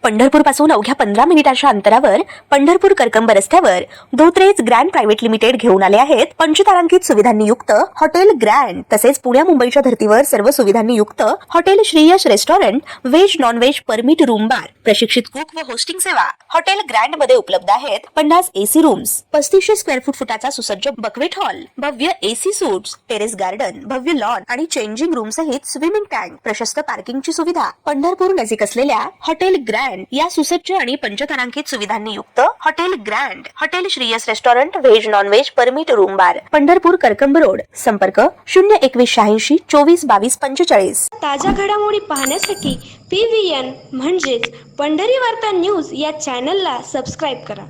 पंढरपूर पासून अवघ्या 15 मिनिटांच्या अंतरावर पंढरपूर करकंब रस्त्यावर धोत्रेज ग्रँड प्रायव्हेट लिमिटेड घेऊन आले आहेत पंचतारांकित सुविधांनी युक्त हॉटेल ग्रँड। तसेच पुण्या मुंबईच्या धर्तीवर सर्व सुविधांनी युक्त hotel Shriyash restaurant, veg non veg permit room bar, प्रशिक्षित कुक व होस्टिंग सेवा हॉटेल ग्रँड मध्ये उपलब्ध आहेत। 50 एसी रूम्स, 3500 स्क्वेअर फुटाचा सुसज्ज बकवेट हॉल, भव्य एसी सूट्स, टेरेस गार्डन, भव्य लॉन आणि चेंजिंग रूम सहित स्विमिंग टँक, प्रशस्त पार्किंगची सुविधा। पंढरपूर नजीक असलेल्या हॉटेल ग्रँड या सुसज्ज आणि पंचतारांकित सुविधांनी युक्त hotel grand, hotel Shriyas restaurant, veg non veg permit room बार, पंढरपूर करकंब रोड। संपर्क 02186 24 22 45। ताज्या घडामोडी पाहण्यासाठी PVN म्हणजेच पंढरी वार्ता न्यूज या चॅनलला सबस्क्राईब करा।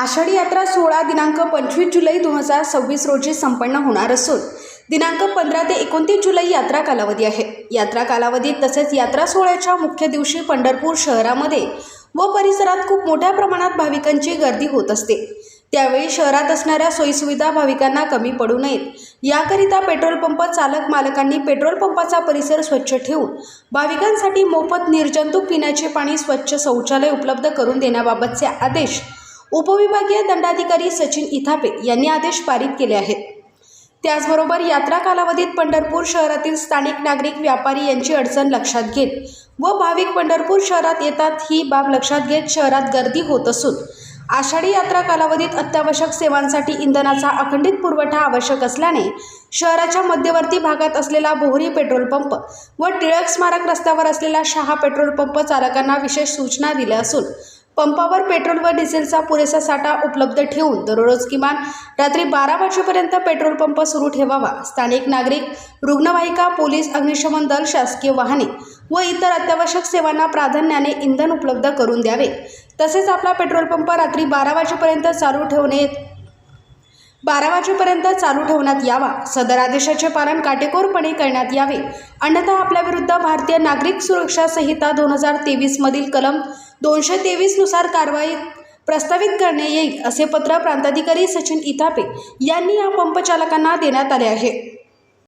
आषाढी यात्रा सोहळा दिनांक 25 जुलै 2026 रोजी संपन्न होणार असून दिनांक 15 ते 29 जुलै यात्रा कालावधी आहे। यात्रा कालावधीत तसेच यात्रा सोहळ्याच्या मुख्य दिवशी पंढरपूर शहरामध्ये व परिसरात खूप मोठ्या प्रमाणात भाविकांची गर्दी होत असते। त्यावेळी शहरात असणाऱ्या सोयीसुविधा भाविकांना कमी पडू नयेत याकरिता पेट्रोल पंप चालक मालकांनी पेट्रोल पंपाचा परिसर स्वच्छ ठेवून भाविकांसाठी मोफत निर्जंतुक पिण्याचे पाणी, स्वच्छ शौचालय उपलब्ध करून देण्याबाबतचे आदेश उपविभागीय दंडाधिकारी सचिन इथापे यांनी आदेश पारित केले आहेत। त्याचबरोबर यात्रा कालावधीत पंढरपूर शहरातील स्थानिक नागरिक, व्यापारी यांची अडचण लक्षात घेत व भाविक पंढरपूर शहरात येतात ही बाब लक्षात घेत शहरात गर्दी होत असून आषाढी यात्रा कालावधीत अत्यावश्यक सेवांसाठी इंधनाचा अखंडित पुरवठा आवश्यक असल्याने शहराच्या मध्यवर्ती भागात असलेला बोहरी पेट्रोल पंप व टिळक स्मारक रस्त्यावर असलेला शहा पेट्रोल पंप चालकांना विशेष सूचना दिल्या असून पंपावर पेट्रोल व डिझेलचा पुरेसा साठा उपलब्ध ठेवून दररोज किमान रात्री 12 वाजेपर्यंत पेट्रोल पंप सुरू ठेवावा। स्थानिक नागरिक, रुग्णवाहिका, पोलीस, अग्निशमन दल, शासकीय वाहने व इतर अत्यावश्यक सेवांना प्राधान्याने इंधन उपलब्ध करून द्यावे। तसेच आपला पेट्रोल पंप रात्री 12 वाजेपर्यंत चालू ठेवण्यात यावा। सदर आदेशाचे पालन काटेकोरपणे करण्यात यावे, अन्यथा आपल्या विरुद्ध भारतीय नागरिक सुरक्षा संहिता 2023 मधील कलम 223 नुसार कारवाई प्रस्तावित करणे येईल, असे पत्र प्रांताधिकारी सचिन इथापे यांनी या पंप चालकांना देण्यात आले आहे।